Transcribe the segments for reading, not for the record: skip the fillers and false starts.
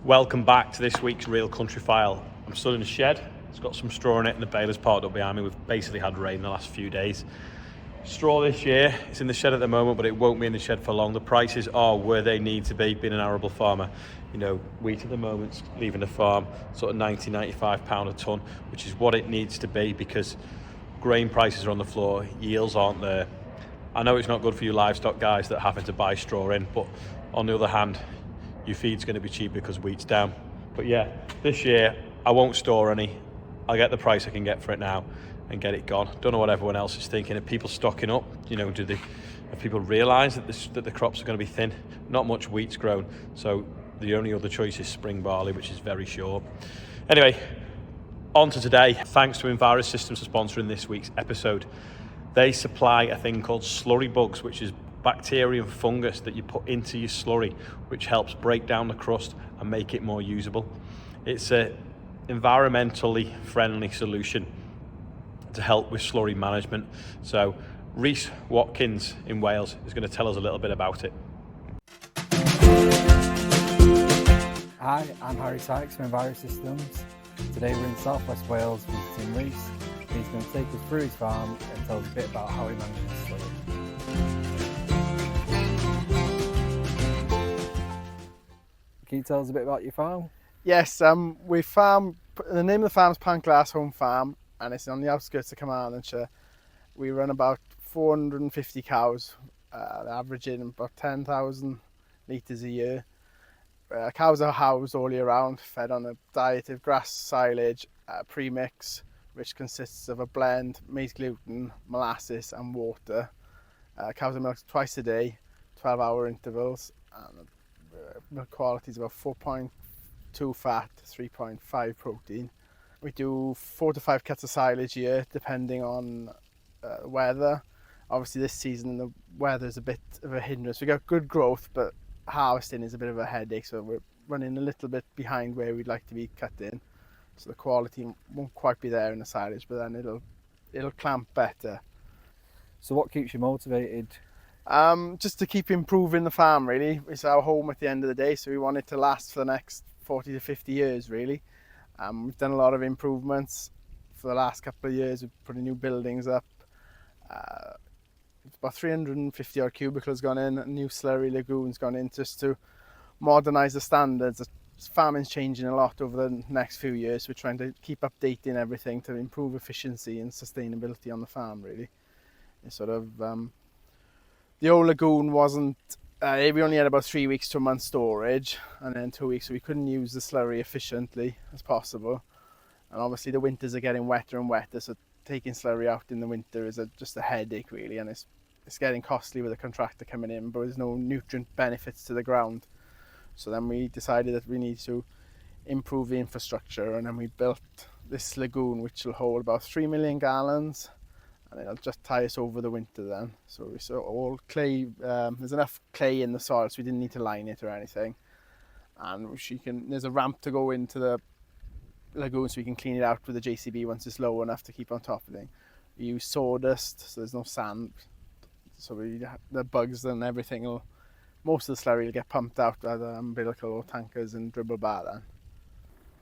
Welcome back to this week's Real Country File. I'm stood in a shed. It's got some straw in it and the baler's parked up behind me. We've basically had rain the last few days. Straw this year, it's in the shed at the moment, but it won't be in the shed for long. The prices are where they need to be, being an arable farmer. You know, wheat at the moment's leaving the farm sort of £90-95 a tonne, which is what it needs to be because grain prices are on the floor, yields aren't there. I know it's not good for you livestock guys that are having to buy straw in, but on the other hand, your feed's going to be cheaper because wheat's down. But yeah, this year I won't store any. I'll get the price I can get for it now and get it gone. Don't know what everyone else is thinking. Are people stocking up? You know, have people realise that the crops are going to be thin? Not much wheat's grown, so the only other choice is spring barley, which is very short. Anyway, on to today. Thanks to Enviro Systems for sponsoring this week's episode. They supply a thing called Slurry Bugs, which is bacteria and fungus that you put into your slurry, which helps break down the crust and make it more usable. It's an environmentally friendly solution to help with slurry management. So Rhys Watkins in Wales is going to tell us a little bit about it. Hi, I'm Harry Sykes from Enviro Systems. Today we're in South West Wales visiting Rhys. He's going to take us through his farm and tell us a bit about how he manages slurry. Can you tell us a bit about your farm? Yes, we farm. The name of the farm is Pantglas Home Farm, and it's on the outskirts of Carmarthenshire. We run about 450 cows, averaging about 10,000 litres a year. Cows are housed all year round, fed on a diet of grass, silage, premix, which consists of a blend, maize gluten, molasses and water. Cows are milked twice a day, 12-hour intervals, and milk quality is about 4.2 fat, 3.5 protein. We do 4 to 5 cuts of silage a year, depending on weather. Obviously this season the weather is a bit of a hindrance. We got good growth, but harvesting is a bit of a headache, so we're running a little bit behind where we'd like to be cut in. So the quality won't quite be there in the silage, but then it'll clamp better. So what keeps you motivated? Just to keep improving the farm, really. It's our home at the end of the day, so we want it to last for the next 40 to 50 years, really. We've done a lot of improvements for the last couple of years. We've put new buildings up. About 350 odd cubicles gone in, a new slurry lagoon's gone in, just to modernise the standards. Farming's changing a lot over the next few years. We're trying to keep updating everything to improve efficiency and sustainability on the farm, really. It's sort of the old lagoon wasn't, we only had about 3 weeks to a month storage, and then 2 weeks, so we couldn't use the slurry efficiently as possible. And obviously the winters are getting wetter and wetter, so taking slurry out in the winter is just a headache, really, and it's getting costly with a contractor coming in, but there's no nutrient benefits to the ground. So then we decided that we need to improve the infrastructure, and then we built this lagoon which will hold about 3 million gallons, and it'll just tie us over the winter then. So we saw all clay, there's enough clay in the soil so we didn't need to line it or anything. And there's a ramp to go into the lagoon so we can clean it out with the JCB once it's low enough to keep on top of it. We use sawdust, so there's no sand. So the bugs and everything, most of the slurry will get pumped out by the umbilical or tankers and dribble bar then.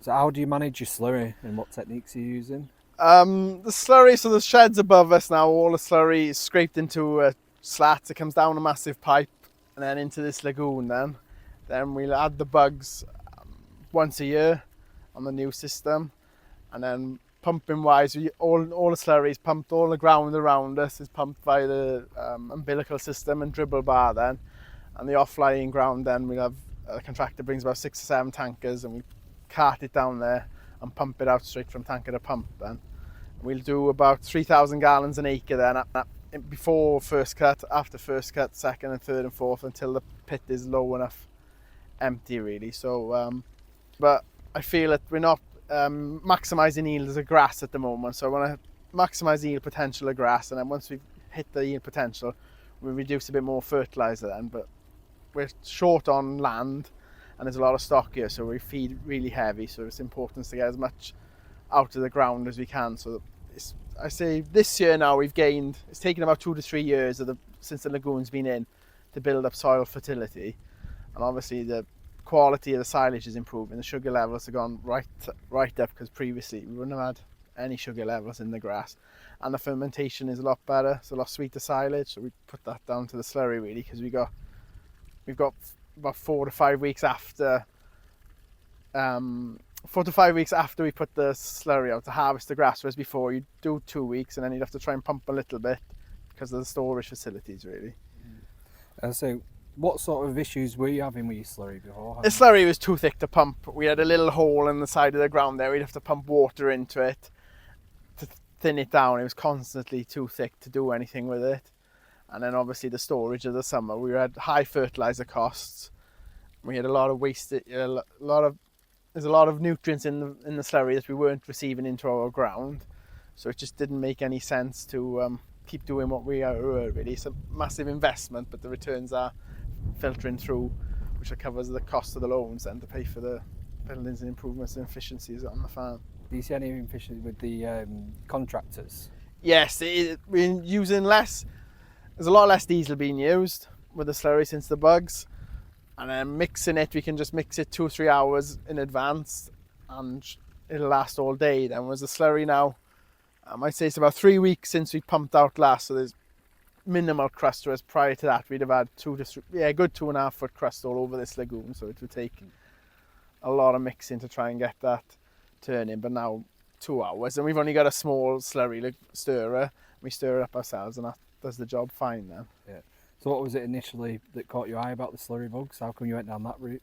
So how do you manage your slurry and what techniques are you using? The slurry, so the shed's above us now, all the slurry is scraped into a slat. It comes down a massive pipe and then into this lagoon then. Then we'll add the bugs once a year on the new system. And then pumping wise, all the slurry is pumped, all the ground around us is pumped by the umbilical system and dribble bar then. And the off-lying ground then, we'll have a contractor brings about 6 or 7 tankers and we cart it down there and pump it out straight from tanker to pump then. We'll do about 3,000 gallons an acre then, before first cut, after first cut, second and third and fourth, until the pit is low enough empty, really. So, but I feel that we're not maximising yield as a grass at the moment, so I want to maximise the yield potential of grass, and then once we've hit the yield potential, we reduce a bit more fertiliser then. But we're short on land and there's a lot of stock here, so we feed really heavy, so it's important to get as much out of the ground as we can. So I say this year now we've gained, it's taken about 2 to 3 years since the lagoon's been in to build up soil fertility, and obviously the quality of the silage is improving. The sugar levels have gone right up, because previously we wouldn't have had any sugar levels in the grass, and the fermentation is a lot better. It's a lot sweeter silage, so we put that down to the slurry really, because we've got about 4 to 5 weeks after 4 to 5 weeks after we put the slurry out to harvest the grass, whereas before you do 2 weeks and then you'd have to try and pump a little bit because of the storage facilities really. So what sort of issues were you having with your slurry before? The slurry was too thick to pump. We had a little hole in the side of the ground there. We'd have to pump water into it to thin it down. It was constantly too thick to do anything with it. And then obviously the storage of the summer, we had high fertilizer costs. We had a lot of wasted, there's a lot of nutrients in the slurry that we weren't receiving into our ground. So it just didn't make any sense to keep doing what we were really. It's a massive investment, but the returns are filtering through, which covers the cost of the loans and to pay for the buildings and improvements and efficiencies on the farm. Do you see any efficiency with the contractors? Yes, we're using less. There's a lot less diesel being used with the slurry since the bugs, and then mixing it, we can just mix it 2 or 3 hours in advance and it'll last all day. Then with the slurry now, I might say it's about 3 weeks since we pumped out last, so there's minimal crust, whereas prior to that we'd have had a good 2.5 foot crust all over this lagoon, so it would take a lot of mixing to try and get that turning. But now 2 hours, and we've only got a small slurry stirrer. We stir it up ourselves and that does the job fine then. Yeah. So what was it initially that caught your eye about the slurry bugs? How come you went down that route?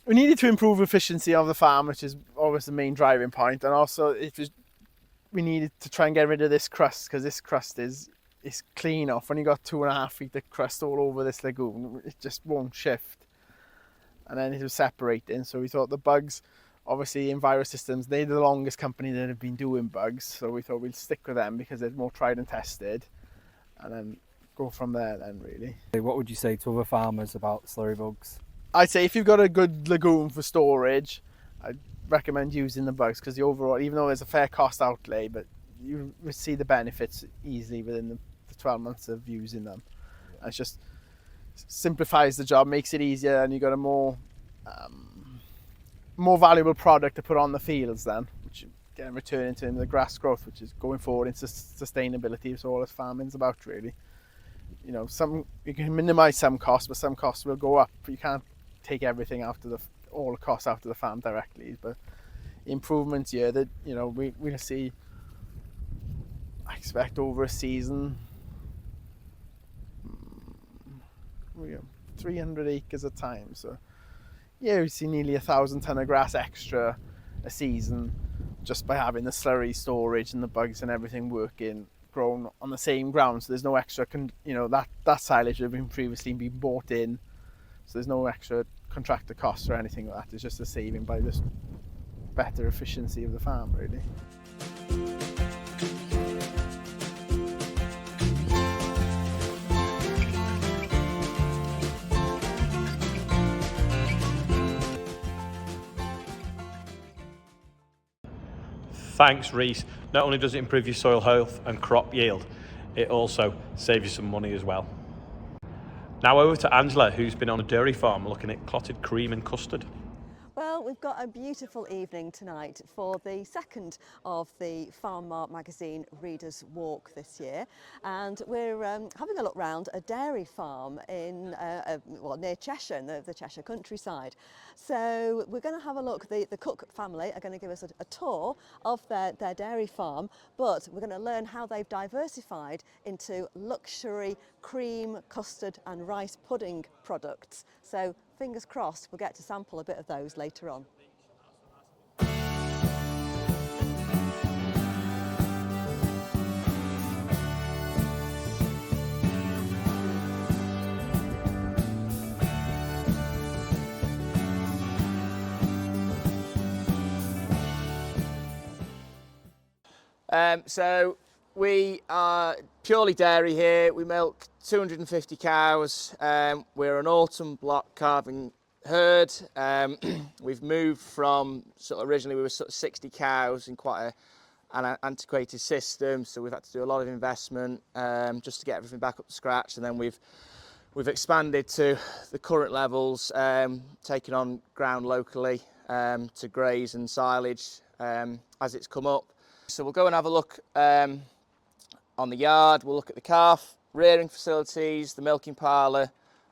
We needed to improve efficiency of the farm, which is always the main driving point, and also we needed to try and get rid of this crust, because this crust is clean off. When you got 2.5 feet of crust all over this lagoon, it just won't shift, and then it was separating. So we thought the bugs, obviously Envirosystems, they're the longest company that have been doing bugs, so we thought we'd stick with them because they're more tried and tested, and then go from there then really. What would you say to other farmers about slurry bugs? I'd say if you've got a good lagoon for storage, I'd recommend using the bugs, because the overall, even though there's a fair cost outlay, but you will see the benefits easily within the 12 months of using them. And it just simplifies the job, makes it easier, and you've got a more valuable product to put on the fields then, which you get a return in terms of the grass growth, which is going forward into sustainability. It's all as farming's about really. You know, you can minimise some costs, but some costs will go up. You can't take everything all the costs out of the farm directly, but improvements that we'll see. I expect over a season, 300 acres a time. So yeah, we see nearly 1,000 tonne of grass extra a season just by having the slurry storage and the bugs and everything working, grown on the same ground. So there's no extra, that silage would have previously been bought in. So there's no extra contractor costs or anything like that. It's just a saving by just better efficiency of the farm really. Thanks, Rhys. Not only does it improve your soil health and crop yield, it also saves you some money as well. Now over to Angela, who's been on a dairy farm looking at clotted cream and custard. Well, we've got a beautiful evening tonight for the second of the Farmart Magazine Readers' Walk this year, and we're having a look round a dairy farm in near Cheshire, in the Cheshire countryside. So we're going to have a look. The Cook family are going to give us a tour of their dairy farm, but we're going to learn how they've diversified into luxury cream, custard and rice pudding products. So fingers crossed we'll get to sample a bit of those later on. So we are purely dairy here. We milk 250 cows. We're an autumn block calving herd. We've moved from originally we were 60 cows in quite an antiquated system, so we've had to do a lot of investment just to get everything back up to scratch, and then we've We've expanded to the current levels, taking on ground locally to graze and silage as it's come up. So we'll go and have a look on the yard. We'll look at the calf rearing facilities, the milking parlour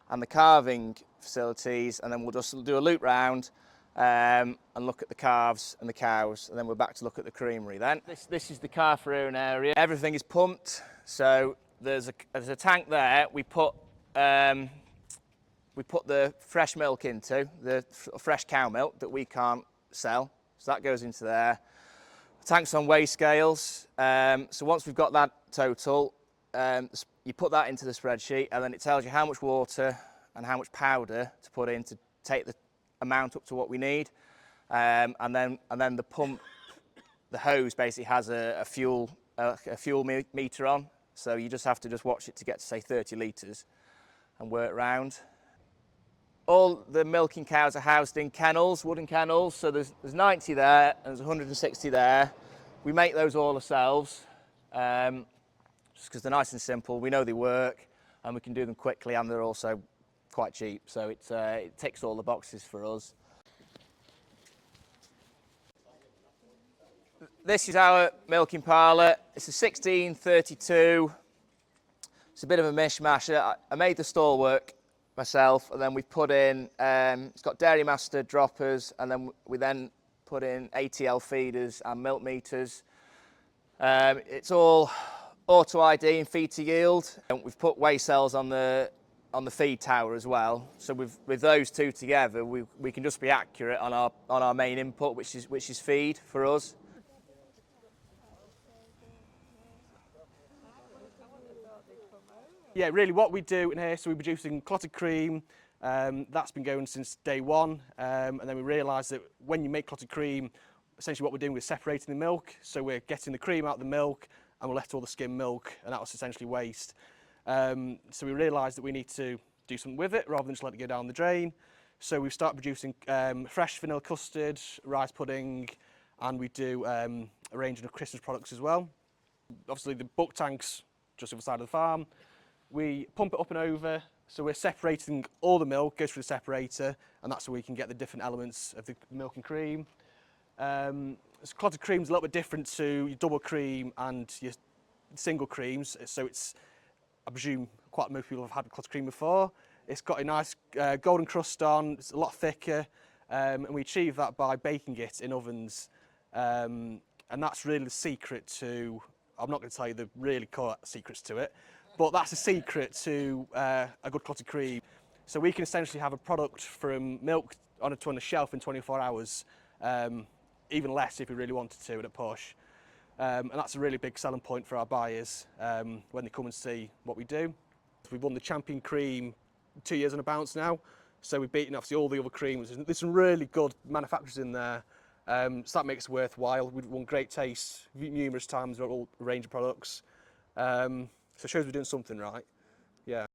and the calving facilities, and then we'll just do a loop round and look at the calves and the cows, and then we're back to look at the creamery then. This is the calf rearing area. Everything is pumped, so there's a tank there. We put the fresh milk into, the fresh cow milk that we can't sell, so that goes into there. The tank's on weigh scales, so once we've got that total, you put that into the spreadsheet, and then it tells you how much water and how much powder to put in to take the amount up to what we need, and then the pump, the hose basically has a fuel meter on, so you just have to watch it to get to say 30 litres and work round. All the milking cows are housed in kennels, wooden kennels, so there's 90 there and there's 160 there. We make those all ourselves, just because they're nice and simple. We know they work and we can do them quickly, and they're also quite cheap, so it ticks all the boxes for us. This is our milking parlour. It's a 1632. It's a bit of a mishmash. I made the stall work myself, and then we've put in, it's got Dairy Master droppers, and then we put in ATL feeders and milk meters. It's all auto ID and feed to yield. And we've put weigh cells on the feed tower as well. So with those two together, we can just be accurate on our main input, which is feed for us. Yeah, really what we do in here, so we're producing clotted cream, that's been going since day one, and then we realised that when you make clotted cream, essentially what we're doing is separating the milk, so we're getting the cream out of the milk and we're left all the skim milk, and that was essentially waste. So we realised that we need to do something with it rather than just let it go down the drain, so we've started producing fresh vanilla custard, rice pudding, and we do a range of Christmas products as well. Obviously the buck tank's just on the side of the farm. We pump it up and over, so we're separating all the milk, goes through the separator, and that's where we can get the different elements of the milk and cream. So clotted cream is a little bit different to your double cream and your single creams, so it's, I presume quite most people have had clotted cream before. It's got a nice golden crust on, it's a lot thicker, and we achieve that by baking it in ovens, and that's really the secret to, I'm not going to tell you the really core secrets to it, but that's a secret to a good clotted cream. So we can essentially have a product from milk on a shelf in 24 hours, even less if we really wanted to at a push. And that's a really big selling point for our buyers when they come and see what we do. We've won the champion cream 2 years on a bounce now, so we've beaten obviously all the other creams. There's some really good manufacturers in there, so that makes it worthwhile. We've won Great Taste numerous times with all a range of products. So it shows we're doing something right, yeah.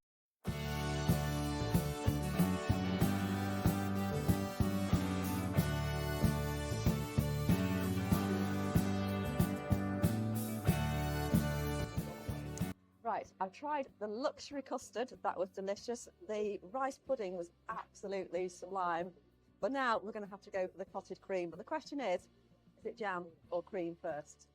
Right, I've tried the luxury custard, that was delicious. The rice pudding was absolutely sublime. But now we're going to have to go for the clotted cream. But the question is it jam or cream first?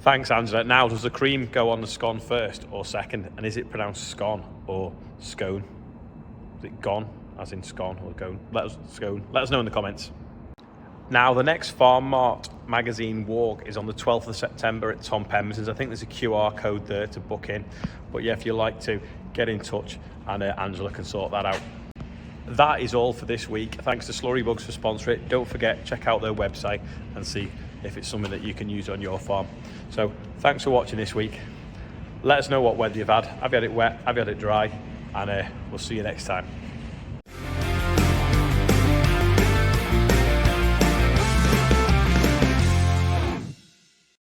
Thanks, Angela. Now, does the cream go on the scone first or second? And is it pronounced scone or scone? Is it gone, as in scone or gone? Let us know in the comments. Now, the next Farmart Magazine walk is on the 12th of September at Tom Pemberton's. I think there's a QR code there to book in. But yeah, if you'd like to, get in touch and Angela can sort that out. That is all for this week. Thanks to Slurry Bugs for sponsoring it. Don't forget, check out their website and see if it's something that you can use on your farm. So thanks for watching this week. Let us know what weather you've had. Have you had it wet? Have you had it dry? And we'll see you next time.